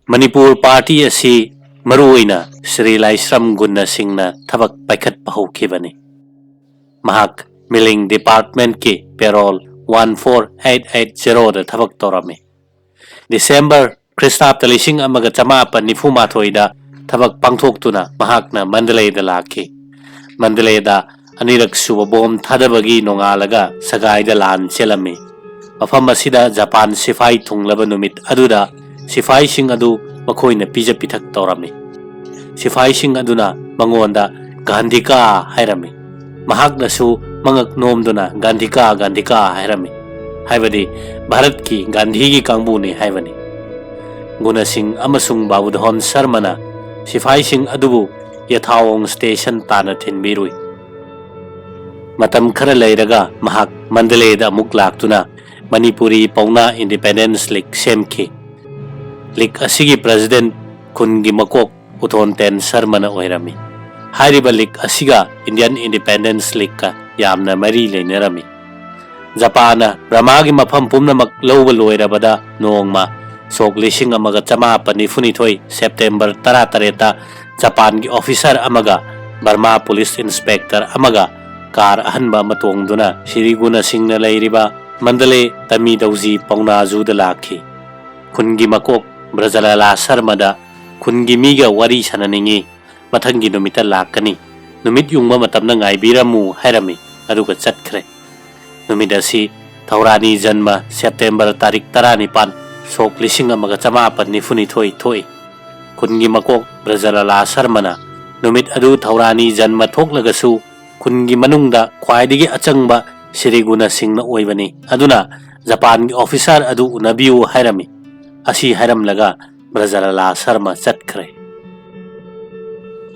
Manipur Party asi maruina Sri Laisram Gunna Singhna thabak paikhat pahokibani. Mahak Milling Department ki payroll 14880 da thabak torami. December Kristapta lising amaga chamapan nifu mathoida thabak pangthoktuna mahakna Mandalay da laki. Mandalay da anirak suba bom thadabagi nongalaga sagai da lan selami. Mafam asida Japan sifai thunglaba numit aduda sifai sing adu makoina pija pithak torami. Sifai sing aduna mangonda Gandhika hairami. Mahakna su mangak nomduna Gandhika hairami. Haibadi Bharat ki Gandhi ki kangbuni haibani. Guna Singh amasung Babudhon Sarmana Sifai Singh adubu Yathawong Station tana thinbirui. Matam khara leiraga mahak Mandalay da amuk laktuna Manipuri Pauna Independence League semki. League asigi President Kungi Makok Uthonten Sarmana oirami. Hairiba League asiga Indian Independence League ka yamna mari leinarami. Japana Brahmagi mafam pumnamak lawba loirabada noongma sok lising amaga chamapan nifunithoi September 13 Japan ki officer amaga Burma Police Inspector amaga car ahanba matongduna Sri Guna Singh na leiriba Mandalay Tami Dauji Pauna da laki. Kungi Makok Brajalala Sarmada Kungi miga wari sananingi mathangi numita lakani. Numit yungma matam na ngaibiramu hairami aduga chatkre. Numidasi Taurani Janma September tarik 19 sok lising amaga chamapan nifunithoi thoi. Kungi Makok Brajalala Sarmana numit adu Taurani Janma thoklagasu kungi manungda khwaidigi achangba Sri Guna Singh na oibani. Aduna Japan officer adu unabiu hairami. Asi hairam laga Brajalala Sarma chatkre.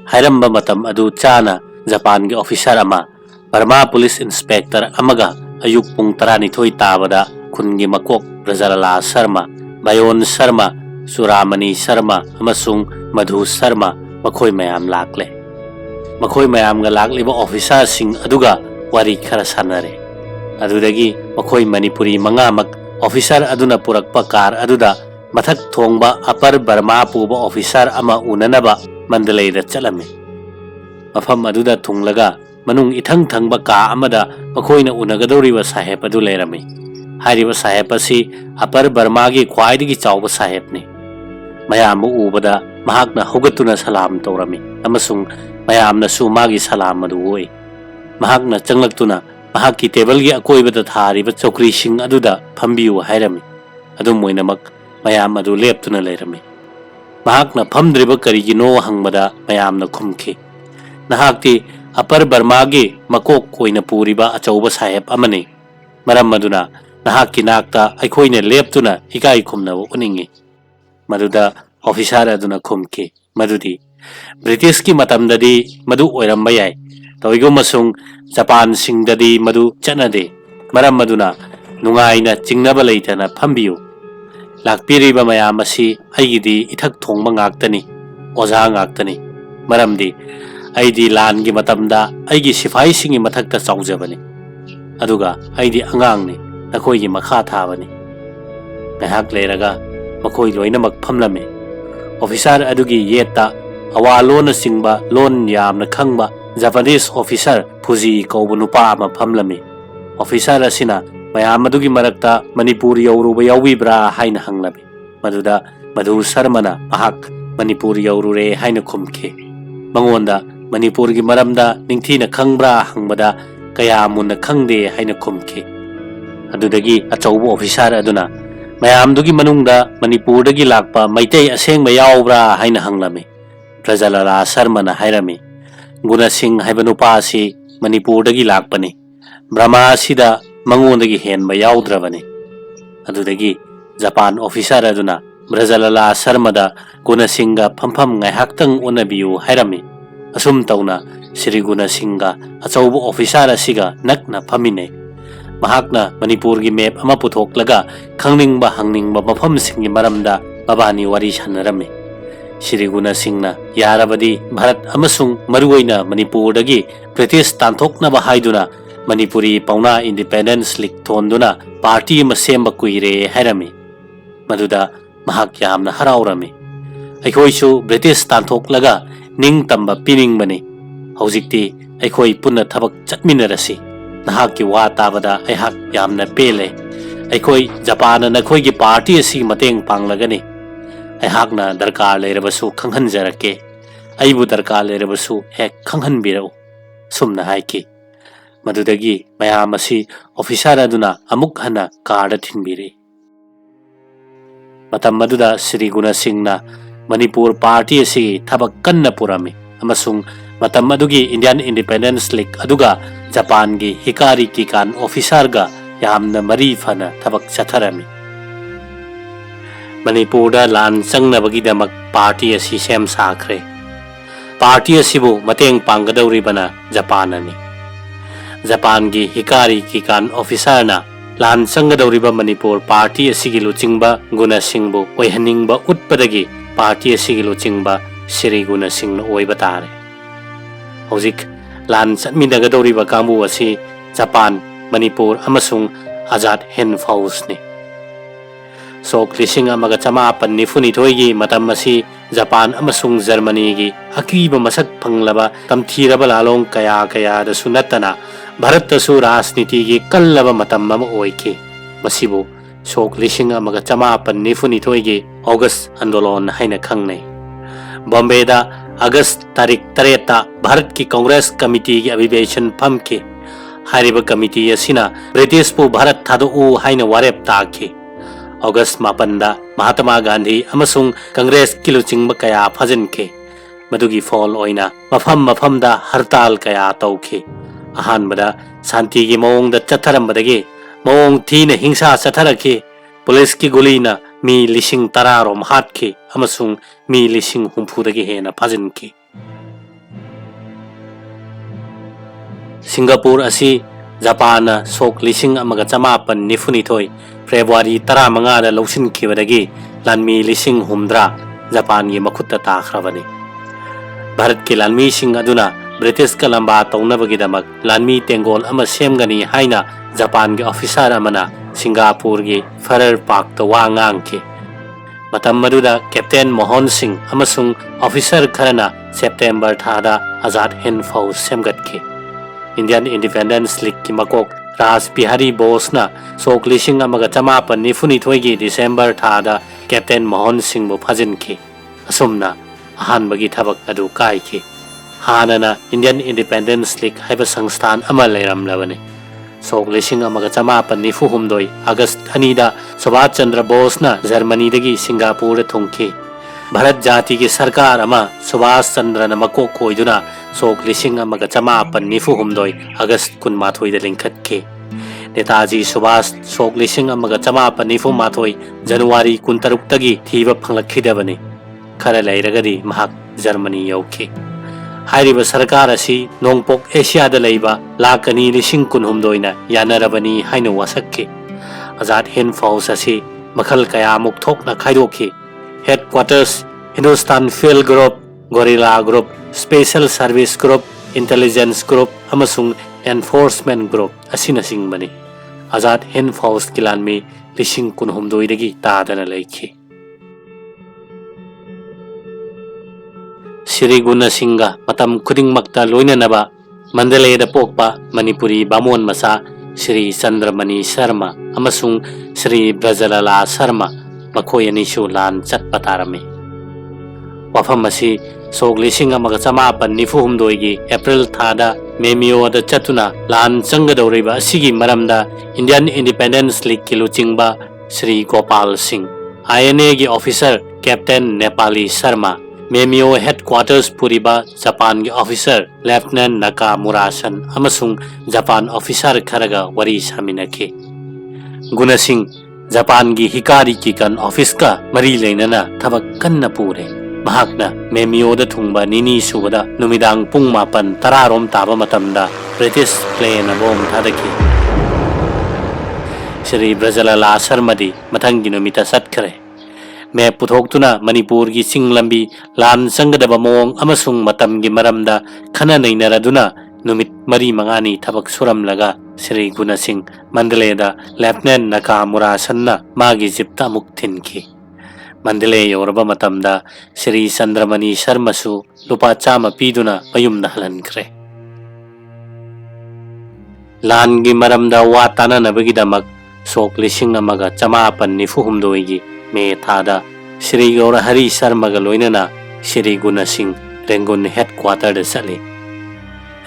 Hairamba matam adu chana Japan ki officer ama Burma Police Inspector amaga ayuk pung 12 tabada Kungi Makok Brajalala Sarma, Bayon Sarma, Suramani Sarma amasung Madhu Sarma makhoi mayam lakle. Makhoi mayam ga lakliba officer sing aduga wari khara sanare. Adudagi makhoi Manipuri mangamak officer aduna purakpa kar aduda mathak thongba Upper Burma puba officer ama unanaba Mandalay da chalame. Mafam aduda thunglaga manung ithang thangba ka amada makoina unagadoriba saheb adu leirami. Hairiba saheb asi Upper Burma gi khwaidigi chawba saheb ni. Mayam ubada mahakna hogatuna salam torami amasung mayamna su magi salam adu oi. Mahakna changlaktuna mahakki table gi akoibada thariba chokri sing aduda phambiu hairami. Adu moinamak mayam adu leptuna leirami. Mahakna phamdriba karigino hangmada mayamna khumki. Nahakti Upper Burma gi makok koina puriba achauba saheb amani. Maram maduna nahakki nakta aikoina leptuna ikai khumnaba uningi. Maduda officer aduna khumki. Madudi British ki matamdadi madu oiramba yai. Toigo masung Japan singdadi madu chanade. Maram maduna nungaina chingnaba leitana phambiu. Lakpiriba mayam asi aigidi ithak thongba ngaktani. Oza ngaktani. Maramdi aidi lan gi matamda aigi sifai singi mathakta chawjabani. Aduga aidi angangni nakoi gi makha thabani. Ngahak leiraga makoi loinamak phamlame. Officer adugi yeta awalona singba lon yamna khangba Japanese officer Fuji kauba nupa ama phamlame. Officer asina mayam adugi marakta Manipur yauruba yaubibra haina hanglame. Maduda Madhu Sarmana mahak Manipur yaurure haina khumke. Mangonda Manipur gi maramda ningthina khangbra hangbada kaya munna khangde haina khumki. Adudagi achauba officer aduna mayamdugi manungda Manipur dagi lakpa maitei asengba yaubra haina hanglame. Brajalala Sarmana hairami. Guna Singh haiba nupa si Manipur dagi lakpani. Brahma sida mangondagi henba yaudrabani. Adudagi Japan officer aduna Brajalala Sarmada Guna Singha phampham ngaihaktang unabiu hairami. Asum tauna Sri Guna Singha achauba officer asiga nakna phamine. Mahakna Manipur gi map ama puthoklaga khangningba hangningba mafam singi maramda babani wari sanarami. Sri Guna Singhna yarabadi Bharat amasung maruoina Manipur dagi British tanthoknaba haiduna Manipuri Pauna Independence League thonduna party ma semba kuire hairami. Maduda mahak yamna haraurami. ꯑꯩꯈꯣꯏꯁꯨ British ꯇꯥꯟꯊꯣꯛꯂꯒ ꯅꯤꯡꯇꯝꯕ ꯄꯤꯅꯤꯡꯕꯅꯤ ꯍꯧꯖꯤꯛꯇꯤ ꯑꯩꯈꯣꯏ ꯄꯨꯟꯅ ꯊꯕꯛ ꯆꯠꯃꯤꯟꯅꯔꯁꯤ ꯅꯍꯥꯛꯀꯤ ꯋꯥ ꯇꯥꯕꯗ ꯑꯩꯍꯥꯛ ꯌꯥꯝꯅ ꯄꯦꯜꯂꯦ ꯑꯩꯈꯣꯏ ꯖꯄꯥꯟꯅ ꯅꯈꯣꯏꯒꯤ ꯄꯥꯔꯇꯤ ꯑꯁꯤ ꯃꯇꯦꯡ ꯄꯥꯡꯂꯒꯅꯤ ꯑꯩꯍꯥꯛꯅ ꯗꯔꯀꯥꯔ ꯂꯩꯔꯕꯁꯨ ꯈꯪꯍꯟꯖꯔꯛꯀꯦ ꯑꯩꯕꯨ ꯗꯔꯀꯥꯔ ꯂꯩꯔꯕꯁꯨ ꯍꯦꯛ ꯈꯪꯍꯟꯕꯤꯔꯛꯎ ꯁꯨꯝꯅ ꯍꯥꯏꯈꯤ ꯃꯗꯨꯗꯒꯤ ꯃꯌꯥꯝ ꯑꯁꯤ ꯑꯣꯐꯤꯁꯥꯔ ꯑꯗꯨꯅ ꯑꯃꯨꯛ ꯍꯟꯅ ꯀꯥꯔꯗ ꯊꯤꯟꯕꯤꯔꯦ ꯃꯇꯝ ꯑꯗꯨꯗ ꯁ꯭ꯔꯤ ꯒꯨꯅ ꯁꯤꯡꯅ ꯃꯅꯤꯄꯨꯔ ꯄꯥꯔꯇꯤ ꯑꯁꯤꯒꯤ ꯊꯕꯛ ꯀꯟꯅ ꯄꯨꯔꯝꯃꯤ ꯑꯃꯁꯨꯡ ꯃꯇꯝ ꯑꯗꯨꯒꯤ ꯏꯟꯗꯤꯌꯟ ꯏꯟꯗꯤꯄꯦꯟꯗꯦꯟꯁ ꯂꯤꯒ ꯑꯗꯨꯒ ꯖꯄꯥꯟꯒꯤ ꯍꯤꯀꯥꯔꯤ ꯀꯤꯀꯥꯟ ꯑꯣꯐꯤꯁꯥꯔꯒ ꯌꯥꯝꯅ ꯃꯔꯤ ꯐꯅ ꯊꯕꯛ ꯆꯠꯊꯔꯝꯃꯤ ꯃꯅꯤꯄꯨꯔꯗ ꯂꯥꯟ ꯆꯪꯅꯕꯒꯤꯗꯃꯛ ꯄꯥꯔꯇꯤ ꯑꯁꯤ ꯁꯦꯝ ꯁꯥꯈ꯭ꯔꯦ ꯄꯥꯔꯇꯤ ꯑꯁꯤꯕꯨ ꯃꯇꯦꯡ ꯄꯥꯡꯒꯗꯧꯔꯤꯕꯅ ꯖꯄꯥꯟꯅꯅꯤ ꯖꯄꯥꯟꯒꯤ ꯍꯤꯀꯥꯔꯤ ꯀꯤꯀꯥꯟ ꯑꯣꯐꯤꯁꯥꯔꯅ ꯂꯥꯟ ꯆꯪꯒꯗꯧꯔꯤꯕ ꯃꯅꯤꯄꯨꯔ ꯄꯥꯔꯇꯤ ꯑꯁꯤꯒꯤ ꯂꯨꯆꯤꯡꯕ ꯒꯨꯅ ꯁꯤꯡꯕꯨ ꯑꯣꯏꯍꯟꯅꯤꯡꯕ ꯎꯠꯄꯗꯒꯤ ꯄꯥꯔꯇꯤ ꯑꯁꯤꯒꯤ ꯂꯨꯆꯤꯡꯕ ꯁ꯭ꯔꯤ ꯒꯨꯅ ꯁꯤꯡꯅ ꯑꯣꯏꯕ ꯇꯥꯔꯦ ꯍꯧꯖꯤꯛ ꯂꯥꯟ ꯆꯠꯃꯤꯟꯅꯒꯗꯧꯔꯤꯕ ꯀꯥꯡꯕꯨ ꯑꯁꯤ ꯖꯄꯥꯟ ꯃꯅꯤꯄꯨꯔ ꯑꯃꯁꯨꯡ ꯑꯖꯥꯗ ꯍꯤꯟꯗ ꯐꯧꯖꯅꯤ ꯁꯣꯛ 1992ꯒꯤ ꯃꯇꯝ ꯑꯁꯤ ꯖꯄꯥꯟ ꯑꯃꯁꯨꯡ ꯖꯔꯃꯅꯤꯒꯤ ꯑꯀꯤꯕ ꯃꯁꯛ ꯐꯪꯂꯕ ꯇꯝꯊꯤꯔꯕ ꯂꯥꯂꯣꯡ ꯀꯌꯥꯗꯁꯨ ꯅꯠꯇꯅ ꯚꯥꯔꯠꯇꯁꯨ ꯔꯥꯖꯅꯤꯇꯤꯒꯤ ꯀꯜꯂꯕ ꯃꯇꯝ ꯑꯃ ꯑꯣꯏꯈꯤ ꯃꯁꯤꯕꯨ ꯁꯣꯛ 1992ꯒꯤ ꯑꯣꯒꯁꯠ ꯑꯟꯗꯣꯂꯟ ꯍꯥꯏꯅ ꯈꯪꯅꯩ ꯕꯣꯝꯕꯦꯗ ꯑꯒꯁꯠ ꯇꯥꯔꯤꯛ 7ꯇ ꯚꯥꯔꯠꯀꯤ ꯀꯪꯒ꯭ꯔꯦꯁ ꯀꯃꯤꯇꯤꯒꯤ ꯑꯚꯤꯚꯦꯁꯟ ꯐꯝꯈꯤ ꯍꯥꯏꯔꯤꯕ ꯀꯃꯤꯇꯤ ꯑꯁꯤꯅ ꯕ꯭ꯔꯤꯇꯤꯁꯄꯨ ꯚꯥꯔꯠ ꯊꯥꯗꯣꯛꯎ ꯍꯥꯏꯅ ꯋꯥꯔꯦꯞ ꯇꯥꯈꯤ ꯑꯣꯒꯁꯠ 9ꯗ ꯃꯍꯥꯇꯃꯥ ꯒꯥꯟꯙꯤ ꯑꯃꯁꯨꯡ ꯀꯪꯒ꯭ꯔꯦꯁꯀꯤ ꯂꯨꯆꯤꯡꯕ ꯀꯌꯥ ꯐꯥꯖꯤꯟꯈꯤ ꯃꯗꯨꯒꯤ ꯐꯣꯜ ꯑꯣꯏꯅ ꯃꯐꯝ ꯃꯐꯝꯗ ꯍꯔꯇꯥꯜ ꯀꯌꯥ ꯇꯧꯈꯤ ꯑꯍꯥꯟꯕꯗ ꯁꯥꯟꯇꯤꯒꯤ ꯃꯑꯣꯡꯗ ꯆꯠꯊꯔꯝꯕꯗꯒꯤ ꯃꯑꯣꯡ ꯊꯤꯅ ꯍꯤꯡꯁꯥ ꯆꯠꯊꯔꯛꯈꯤ ꯄꯨꯂꯤꯁꯀꯤ ꯒꯨꯂꯤꯅ ꯃꯤ 10,000 ꯔꯣꯝ ꯍꯥꯠꯈꯤ ꯑꯃꯁꯨꯡ ꯃꯤ 60,000ꯗꯒꯤ ꯍꯦꯟꯅ ꯐꯥꯖꯤꯟꯈꯤ ꯁꯤꯡꯒꯥꯄꯨꯔ ꯑꯁꯤ ꯖꯄꯥꯟꯅ ꯁꯣꯛ 1992 ꯐꯦꯕ꯭ꯔꯨꯋꯥꯔꯤ 15ꯗ ꯂꯧꯁꯤꯟꯈꯤꯕꯗꯒꯤ ꯂꯥꯟꯃꯤ 60,000 ꯖꯄꯥꯟꯒꯤ ꯃꯈꯨꯠꯇ ꯇꯥꯈ꯭ꯔꯕꯅꯤ ꯚꯥꯔꯠꯀꯤ ꯂꯥꯟꯃꯤꯁꯤꯡ ꯑꯗꯨꯅ ꯕ꯭ꯔꯤꯇꯤꯁꯀ ꯂꯝꯕꯥ ꯇꯧꯅꯕꯒꯤꯗꯃꯛ ꯂꯥꯟꯃꯤ ꯇꯦꯡꯒꯣꯜ ꯑꯃ ꯁꯦꯝꯒꯅꯤ ꯍꯥꯏꯅ ꯖꯄꯥꯟꯒꯤ ꯑꯣꯐꯤꯁꯥꯔ ꯑꯃꯅ ꯁꯤꯡꯒꯥꯄꯨꯔꯒꯤ ꯐꯔꯔ ꯄꯥꯛꯇ ꯋꯥ ꯉꯥꯡꯈꯤ ꯃꯇꯝ ꯑꯗꯨꯗ ꯀꯦꯞꯇꯦꯟ ꯃꯣꯍꯟ ꯁꯤꯡ ꯑꯃꯁꯨꯡ ꯑꯣꯐꯤꯁꯥꯔ ꯈꯔꯅ ꯁꯦꯞꯇꯦꯝꯕꯔ ꯊꯥꯗ ꯑꯖꯥꯗ ꯍꯤꯟꯗ ꯐꯧꯖ ꯁꯦꯝꯒꯠꯈꯤ ꯏꯟꯗꯤꯌꯟ ꯏꯟꯗꯤꯄꯦꯟꯗꯦꯟꯁ ꯂꯤꯒꯀꯤ ꯃꯀꯣꯛ ꯔꯥꯖ ꯕꯤꯍꯥꯔꯤ ꯕꯣꯁꯅ ꯁꯣꯛ 1992ꯒꯤ ꯗꯤꯁꯦꯝꯕꯔ ꯊꯥꯗ ꯀꯦꯞꯇꯦꯟ ꯃꯣꯍꯟ ꯁꯤꯡꯕꯨ ꯐꯥꯖꯤꯟꯈꯤ ꯑꯁꯨꯝꯅ ꯑꯍꯥꯟꯕꯒꯤ ꯊꯕꯛ ꯑꯗꯨ ꯀꯥꯏꯈꯤ ꯍꯥꯟꯅꯅ ꯏꯟꯗꯤꯌꯟ ꯏꯟꯗꯤꯄꯦꯟꯗꯦꯟꯁ ꯂꯤꯒ ꯍꯥꯏꯕ ꯁꯪꯁꯊꯥꯟ ꯑꯃ ꯂꯩꯔꯝꯂꯕꯅꯤ ꯁꯣꯛ 1992 ꯑꯒꯁꯠ 2ꯗ ꯁꯨꯚꯥꯁ ꯆꯟꯗ꯭ꯔ ꯕꯣꯁꯅ ꯖꯔꯃꯅꯤꯗꯒꯤ ꯁꯤꯡꯒꯥꯄꯨꯔꯗ ꯊꯨꯡꯈꯤ ꯚꯥꯔꯠ ꯖꯥꯇꯤꯒꯤ ꯁꯔꯀꯥꯔ ꯑꯃ ꯁꯨꯚꯥꯁ ꯆꯟꯗ꯭ꯔꯅ ꯃꯀꯣꯛ ꯈꯣꯏꯗꯨꯅ ꯁꯣꯛ 1992 ꯑꯒꯁꯠ 12ꯗ ꯂꯤꯡꯈꯠꯈꯤ ꯅꯦꯇꯥꯖꯤ ꯁꯨꯚꯥꯁ ꯁꯣꯛ 1992 ꯖꯅꯨꯋꯥꯔꯤ 16ꯗꯒꯤ ꯊꯤꯕ ꯐꯪꯂꯛꯈꯤꯗꯕꯅꯤ खरा लेरगदी महक जर्मनी यौखी हाइरिबा सरकार असी नोंगपोक एशियादा लेइबा लाख 2,900 यानरबनी हाइना वासक्की आजाद हिंद फौज असी मखल कयामुक थोकना खाइदोखी headquarters Hindustan field group guerrilla group special service group intelligence group अमसुंग एनफोर्समेंट ग्रुप असिना सिंगबनी आजाद हिंद फौज की लानमी 2,900 दगी तादना लेखी श्री गुण सिंह मतम खुदिंगमक्ता लोइननबा मंडलेदा पोकपा मणिपुरी बामोन मसा श्री चंद्रमणि शर्मा अमसुंग श्री ब्रजलला शर्मा मखोय अनिसु लान चटपा तारमे वफम असी सोक 1992 गी एप्रिल थादा मेमियोदा चतुना लान चंगदौरिबा असिगी मरमदा इंडियन इंडिपेंडेंस लीग की लुचिंगबा श्री गोपाल सिंह आईएनए गी officer captain Nepali Sharma Maymyo headquarters पुरीबा जापान की ऑफिसर लेफ्टिनेंट नाकामुरासन अमसुंग जापान ऑफिसर खरगा वरी सामिनखे गुण सिंह जापान की हिकारी की कन ऑफिस का मरी लेनना थबक कन्न पूरे महाकना मेमियोदा थुंगबा निनी सुबदा नुमिदांग पुंग 9:10 ताबा मतमदा ब्रिटिश प्लेन बोम थादकी श्री ब्रजलला शर्मदी मथंगी नुमिता सत्खरे मैं पुथोक्तुना मणिपुर की सिंग लंबी लान संगदबा मोंग अमसुंग मतम की मरमदा खना नैनरदुना नुमित मरी मंगानी थबक सुरमलगा श्री गुण सिंह मंडलेदा लेफ्टिनेंट नाकामुरासन्ना मागी जिप्ता मुक्थिनकी Mandalay yoraba matamda Sri Chandramani Sharma su lupa chama piduna mayumda halankre. Langi maramda watana nabagidamak sok lising amaga chamapan ni fuhumdoigi me thada Sri Gaura Hari Sharma ga loinana Sri Guna Singh Rangoon headquarter da sali.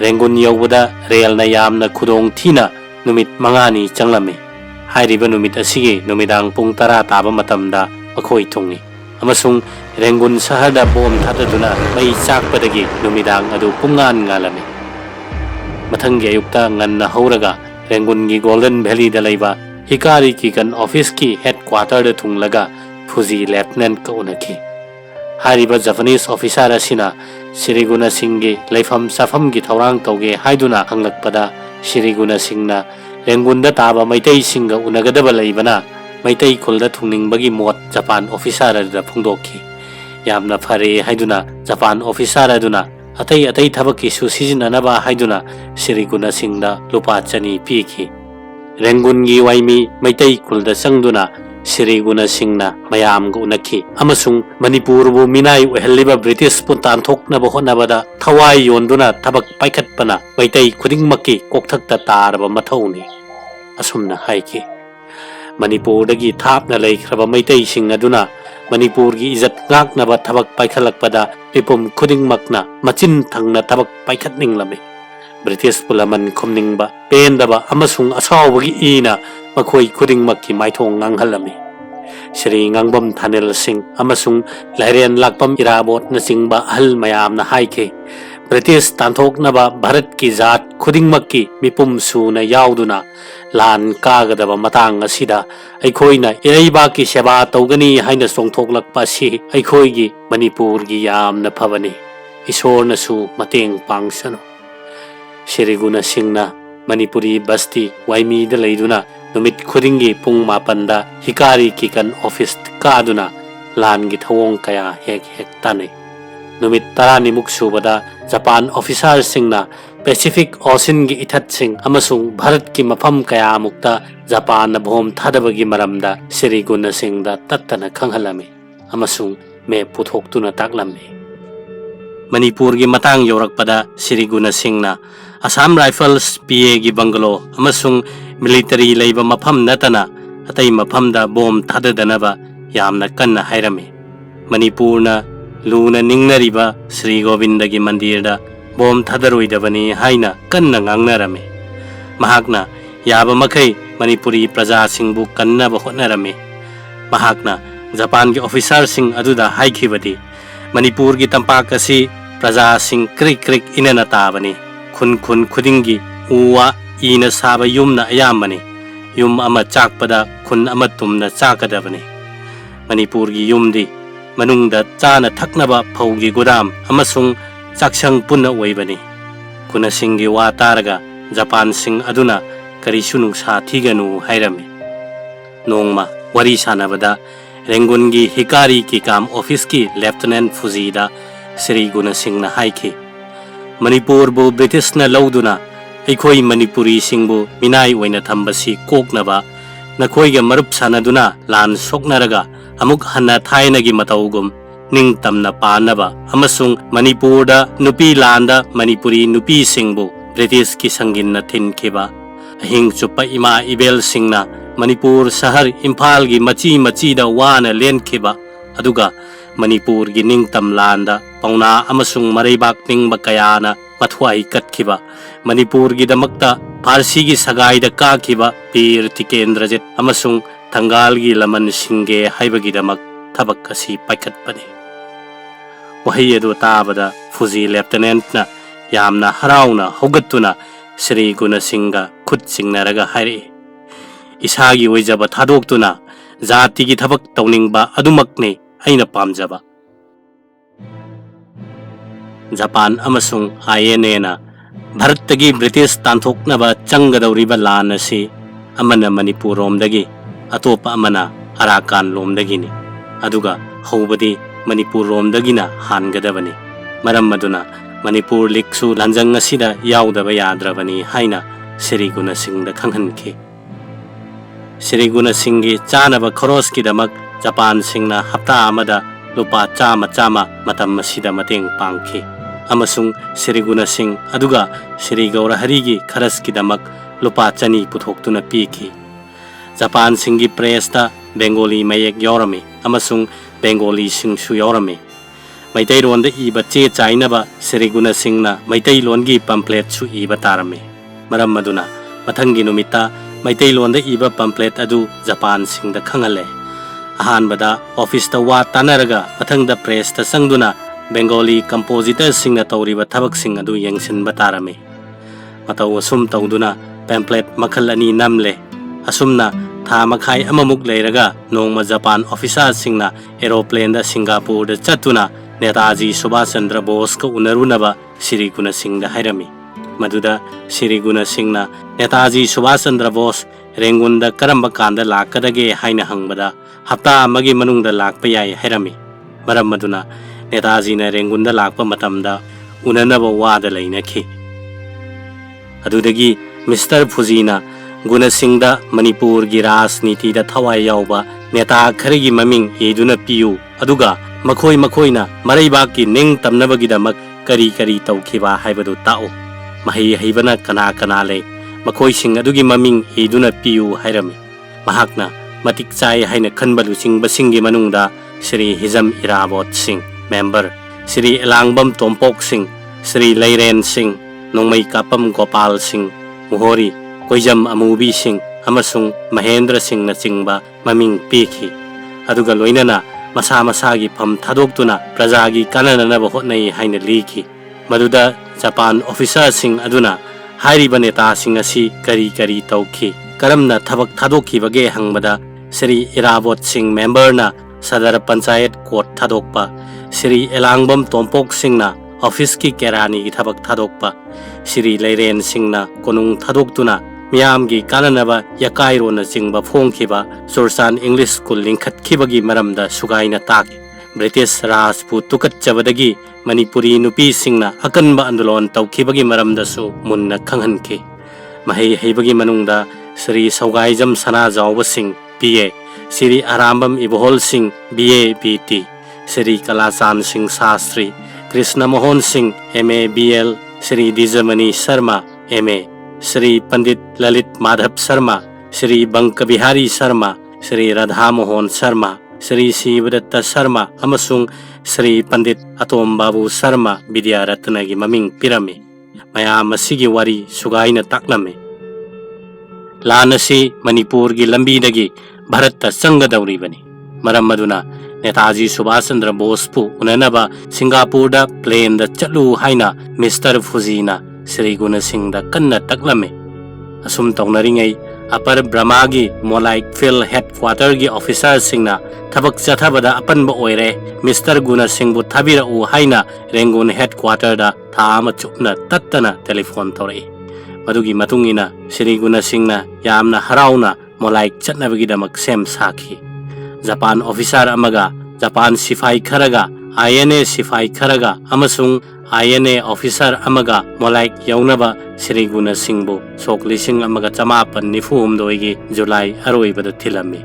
Rangoon yawada rail na yamna khudong thina numit mangani changlami. Hairiba numit asigi numidang pung tara taba matamda akhoi thungi. Amasung Rangoon sahada bom thataduna mai chakpadagi numidang adu pungan ngalami. Mathangi ayukta nganna hauraga Rangoon gi Golden Valley da laiba Hikari ki kan office ki headquarter da thunglaga Fuji Lieutenant ka unaki. Hariba Japanese officer asina Sri Guna Singh gi laifam safam gi thaurang tauge haiduna hanglakpada Sri Guna Singh na Rangoon da taba maitai singa unagadaba laibana maitai khulda thungingbagi mot Japan officer da phungdokhi. Yamna phare haiduna Japan officer aduna atai thabaki su sijinanaba haiduna Sri Guna Singh da lupa chani piki. Rangoon gi waimi maitai khulda sangduna Sri Guna Singh na mayam ga unaki amasung Manipur bu minai uheliba British puntan thokna ba honabada thawai yonduna thabak paikhatpana maitai khudingmaki kokthakta taraba mathauni asumna haiki. Manipur dagi thapna laikhraba maitai sing aduna Manipur gi izat ngaknaba thabak paikhalakpada pipum khudingmakna machin thangna thabak paikhatninglami. British pulaman khomningba pendaba amasung asawbagi ina makhoi khudingmakki maithong nganghalami. Sri Ngangbam Thanel Singh amasung Lairian Lakpam Irabot na singba ahal mayam na haike British tanthoknaba Bharat ki zat khudingmakki mipum su na yauduna lan kagadaba matang asida aikhoina iraiba ki seba tawgani haina songthoklakpa si aikhoigi Manipur gi yamna phabani Ishorna su mateng pangsano. Sri Guna Singh na Manipuri basti waimi da leiduna numit khudingi pung mapanda Hikari ki kan office kaduna lan gi thawong kaya hek tane. Numit tarani muksubada Japan officer sing na Pacific Ocean gi ithat sing amasung Bharat ki mafam kaya mukta Japan na bhom thadabagi maramda Sri Guna Singh da tattana khanghalami amasung me puthoktuna taklami. Manipur gi matang yorakpada Sri Guna Singh na Assam Rifles PA gi bungalow amasung military leiba mafam natana atai mafamda bom thadadanaba yamna kanna hairami. Manipur na luna ningnariba Sri Govinda gi mandirda bom thadaroidabani haina kanna ngangnarami. Mahakna yaba makai Manipuri praja singbu kanna ba hotnarami. Mahakna Japan gi officer sing aduda haikhibadi Manipur gi tampak asi praja sing krik inana tabani. Khun khudingi uwa ina saba yumna ayamani yum ama chakpada khun ama tumna chakadabani. Manipur gi yumdi manungda chana thaknaba phaugi godam amasung chaksang punna oibani. Kuna singi wa taraga Japan sing aduna karisu nungsa thiganu hairami. Nongma wari sanabada Rangoon gi Hikari ki kam office ki Lieutenant Fujida Sri Guna Singh na haiki Manipur bu British na lauduna aikoi Manipuri singbu minai oina thambasi koknaba nakhoiga marup sanaduna lan soknaraga amuk hanna thainagi mataugum ningtamna panaba amasung Manipurda nupi landa Manipuri nupi singbu British ki sangin na thinkhiba ahing chupa ima ibel singna Manipur sahar Imphal gi machi da wana lenkhiba aduga Manipur gi ningtam landa pauna amasung maraibak ningba kayana mathwai katkhiba Manipur gi damakta Parsi gi sagai da kakhiba Pir Tikendrajit amasung Thangal gi laman singe haibagi damak thabak asi paikhatpani. Wahi adu tabada Fuji Lieutenant na yamna harauna hogattuna Sri Guna Singha khut singnaraga hairi isagi oijaba thadoktuna jati gi thabak tawningba adumakne aina pamjaba. Japan amasung INA na Bharatagi British tanthoknaba changadawriba lan asi amana Manipur romdagi atopa amana Arakan lomdagini aduga hobadi Manipur romdagina hangadabani. Maram maduna Manipur liksu lanjang asida yaudaba yadrabani haina Sri Guna Singh da khanghankhi. Sri Guna Singh gi chanaba khoros ki damak Japan singna hapta amada lupa chama chama matam masida mateng pangki. Amasung Sri Guna Singh aduga Sri Gaurahari gi kharaski damak lupa chani puthoktuna piki. Japan singi presta Bengali mayek yorami amasung Bengali singsu yorami. Maitai ronda iba che chaina ba Sri Guna Singh na Maitai longi pamphlet su iba tarami. Maram maduna mathangi numita Maitai londa iba pamphlet adu Japan Singh da khangale. Ahan bada office ta wa tanaraga mathang da press ta sangduna Bengali compositors sing na tawriba thabak sing adu yengsin batarami. Mataw asum tawduna pamphlet makhal ani namle. Asumna tha makhai amamuk leiraga nongma Japan officer sing na aeroplane da Singapore da chatuna Netaji Subhash Chandra Bose ka unarunaba Sri Guna Singh da hairami. Maduda Sri Guna Singh na Netaji Subhash Chandra Bose Rangoon da karamba kanda lakadage haina hangbada hapta amagi manung da lakpa yai hairami. Maram maduna Netaji na Rangoon da lakpa matamda unanaba wada lainaki. Adudagi Mr. Fuzina Guna Singh da Manipur gi Rajniti da thawai yauba neta kharigi maming eduna piu aduga makhoi na maraibaki ning tamnabagi damak kari tawkhiba haibadu tao mahai haibana kana le makhoi sing adugi maming eduna piu hairami. Mahakna matik chai haina khanbalu sing basingi manungda Sri Hizam Irabot Singh member, Sri Elangbam Tompok Singh, Sri Lairen Singh, Nongmai Kapam Gopal Singh, Muhori Koijam Amubi Singh amasung Mahendra Singh na chingba maming piki. Aduga loinana masa masagi pham thadoktuna prajagi kanananaba hotnai haina liki. Maduda Japan officer sing aduna hairiba neta sing asi kari tawki. Karamna thabak thadokkibage hangbada Sri Irabot Singh member na Sadar Panchayat Court thadokpa, Sri Elangbam Tompok Singh na office ki kerani gi thabak thadokpa, Sri Lairen Singh na konung thadoktuna miyam gi kananaba yakairo na chingba phongkhiba Sursan English School lingkhatkibagi maramda sugaina taki. British Rajput tukat chabadagi Manipuri nupi singna akanba andolon tawkhibagi maramda su munna khanghanki. Mahai haibagi manungda Sri Saugaijam Sana Jawba Singh BA, Sri Arambam Ibohol Singh BA BT, Sri Kalachan Singh Sastri, Krishna Mohan Singh MA BL, Sri Dijamani Sharma MA, Sri Pandit Lalit Madhav Sharma, Sri Banka Bihari Sharma, Sri Radha Mohan Sharma, Sri Shivadatta Sharma amasung Sri Pandit Atom Babu Sharma Vidya Ratnagi maming pirami. Mayam asigi wari sugaina taklame. Lanasi Manipur gi lambi dagi Bharata changadawribani. Maram maduna Netaji Subhash Chandra Bose pu unanaba Singapore da plane da chatlu haina Mr. Fuzina Sri Guna Singh da kanna taklame. Asum tawnaringai Upper Brahma gi Molaik Field Headquarter gi officer singna thabak chathabada apanba oire Mr. Guna Singh bu thabira u haina Rangoon Headquarter da thama chupna tattana telephone thori. Madugi matungina Sri Guna Singh na yamna harauna Molaik chatnabagi damak sem sakhi. Japan officer amaga Japan Sifai kharaga INA Sifai kharaga amasung INA officer amaga Molaik yaunaba Sri Guna Singh bu sok lising amaga chamapan nifum doigi July aroibada thilami.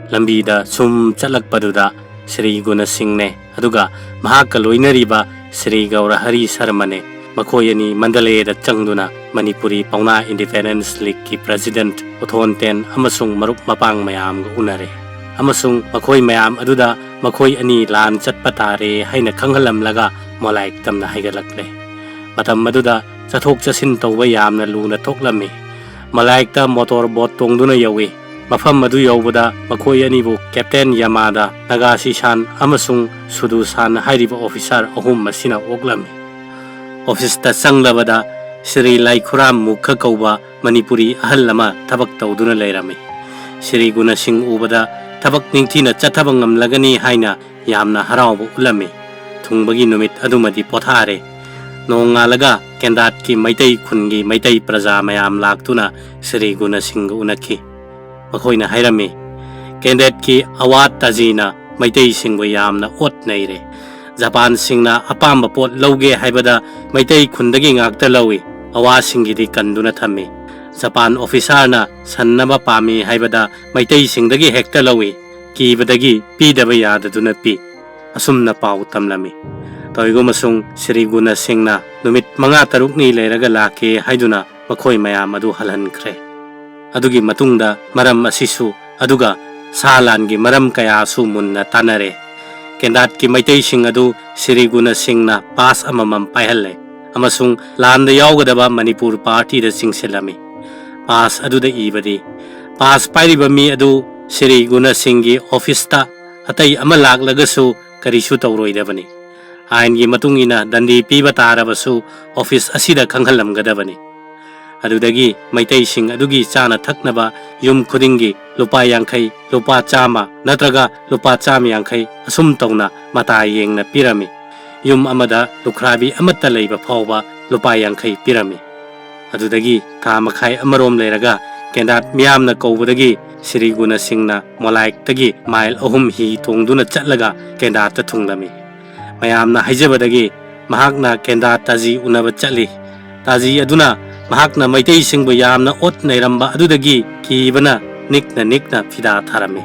Lambida sum chalakpaduda Sri Guna Singh ne aduga mahaka loinariba Sri Gaurahari Sarmane makoyani Mandalay da changduna Manipuri Pauna Independence League ki president Uthonten amasung marup mapang mayam ga unare. Amasung makoi mayam aduda makoi ani lan chatpatare haina khanghalam laga Molaik tamna haigalakle. Matam maduda chathok chasin tawba yamna luna thoklami. Molaik ta motor boat tongduna yawi. Mafam madu yawbada makoi ani bu Captain Yamada Nagasishan amasung Sudusan hairiba officer ahum masina oklami. Office ta sanglabada Sri Laikhuram Mukha kauba Manipuri ahal lama thabak tawduna lairami. Sri Guna Singh ubada thabak ningthina chathabangam lagani haina yamna harawbu ulami. Thungbagi numit adumadi pothare. Nongalaga kendat ki maitai khungi maitai praja mayam laktuna Sri Guna Singh unaki. Makhoina hairami. Kendat ki awat tajina maitai singbu yamna ot naire. Japan Singna apamba pot lauge haibada maitai khundagi ngakta lawi. Awa singidi kanduna thami. Japan officer na sannaba pami haibada maitai singdagi hekta lawi. ꯀꯤꯕꯗꯒꯤ ꯄꯤꯗꯕ ꯌꯥꯗꯗꯨꯅ ꯄꯤ ꯑꯁꯨꯝꯅ ꯄꯥꯎ ꯇꯝꯂꯝꯃꯤ ꯇꯧꯏꯒꯨꯝꯕꯁꯨꯡ ꯁ꯭ꯔꯤ ꯒꯨꯅ ꯁꯤꯡꯅ ꯅꯨꯃꯤꯠ 5-6ꯅꯤ ꯂꯩꯔꯒ ꯂꯥꯛꯀꯦ ꯍꯥꯏꯗꯨꯅ ꯃꯈꯣꯏ ꯃꯌꯥꯝ ꯑꯗꯨ ꯍꯜꯍꯟꯈ꯭ꯔꯦ ꯑꯗꯨꯒꯤ ꯃꯇꯨꯡꯗ ꯃꯔꯝ ꯑꯁꯤꯁꯨ ꯑꯗꯨꯒ ꯁꯥ ꯂꯥꯟꯒꯤ ꯃꯔꯝ ꯀꯌꯥꯁꯨ ꯃꯨꯟꯅ ꯇꯥꯟꯅꯔꯦ ꯀꯦꯟꯗꯥꯠꯀꯤ ꯃꯩꯇꯩꯁꯤꯡ ꯑꯗꯨ ꯁ꯭ꯔꯤ ꯒꯨꯅ ꯁꯤꯡꯅ ꯄꯥꯁ ꯑꯃꯃꯝ ꯄꯥꯏꯍꯜꯂꯦ ꯑꯃꯁꯨꯡ ꯂꯥꯟꯗ ꯌꯥꯎꯒꯗꯕ ꯃꯅꯤꯄꯨꯔ ꯄꯥꯔꯇꯤꯗ ꯆꯤꯡꯁꯤꯜꯂꯝꯃꯤ ꯄꯥꯁ ꯑꯗꯨꯗ ꯏꯕꯗꯤ ꯄꯥꯁ ꯄꯥꯏꯔꯤꯕ ꯃꯤ ꯑꯗꯨ ꯁ꯭ꯔꯤ ꯒꯨꯅ ꯁꯤꯡꯒꯤ ꯑꯣꯐꯤꯁꯇ ꯑꯇꯩ ꯑꯃ ꯂꯥꯛꯂꯒꯁꯨ ꯀꯔꯤꯁꯨ ꯇꯧꯔꯣꯏꯗꯕꯅꯤ आयनगी मतुंग इना दंडी पीबा तारबसु ऑफिस असिदा खंगहलमगदबनी अदुदगी मैतै सिंग अदुगी चाना थकनबा युम खुदिंगी लुपा यांखै लुपा चामा नत्रगा लुपा चाम यांखै असुम तौना मता येंगना पिरमी युम अमदा लुखराबी अमत्ता लैबा फावबा लुपा यांखै पिरमी अदुदगी था मखाई अमरोम लेरगा केंदात मियामना कौबदगी श्री गुना सिंगना मोलाइकतगी माइल अहुम ही तोंगदुना चटलगा केंदात थुंगलमी मयामना हाइजबदगी महाकना केंदात ताजी उनब चटली ताजी अदुना महाकना मैतै सिंगबु यामना ओत नैरंबा अदुदगी कीबना निकना फिदा थारमी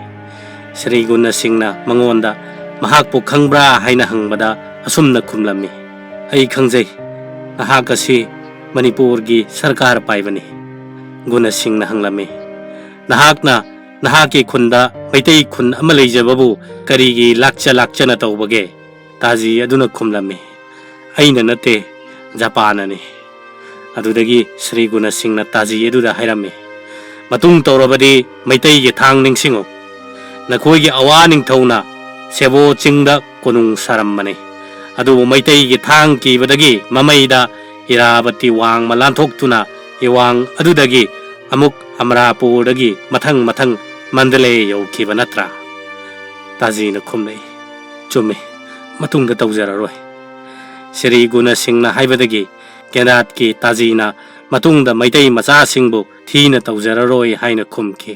श्री गुना सिंगना मंगोंदा महाकपु खंगब्रा हाइना हंगबदा असुमना खुमलमी अई खंगजै नहाकसी मणिपुर की सरकार पाइबनी गुना सिंगना हंगलमी नहाकना नहाकी खुंदा मैतै खुन अमा लैजबबु करीगी लाक्चना तौबगे ताजी अदुना खुमलमी अइना नते जापाननी अदुदगी श्री गुना सिंगना ताजी अदुदा हाइरमी मतुंग तौरबदी मैतै गी थांग निंगसिंगो नखोइगी अवा निंगथौना सेबो चिंगदा कोनुंग सारमबनी अदुबु मैतै गी थांग कीबदगी ममैदा इराबती वांग मलांथोक्तुना इवांग अदुदगी अमुक अमरापुरदगी मथंग मंदले यौखिबा नत्रा ताजीना खुमनै चुम्मे मतुंगदा तौजररोय श्री गुना सिंगना हाइबदगी केंदात की ताजीना मतुंगदा मैतै मचा सिंगबु थीना तौजररोय हाइना खुमखि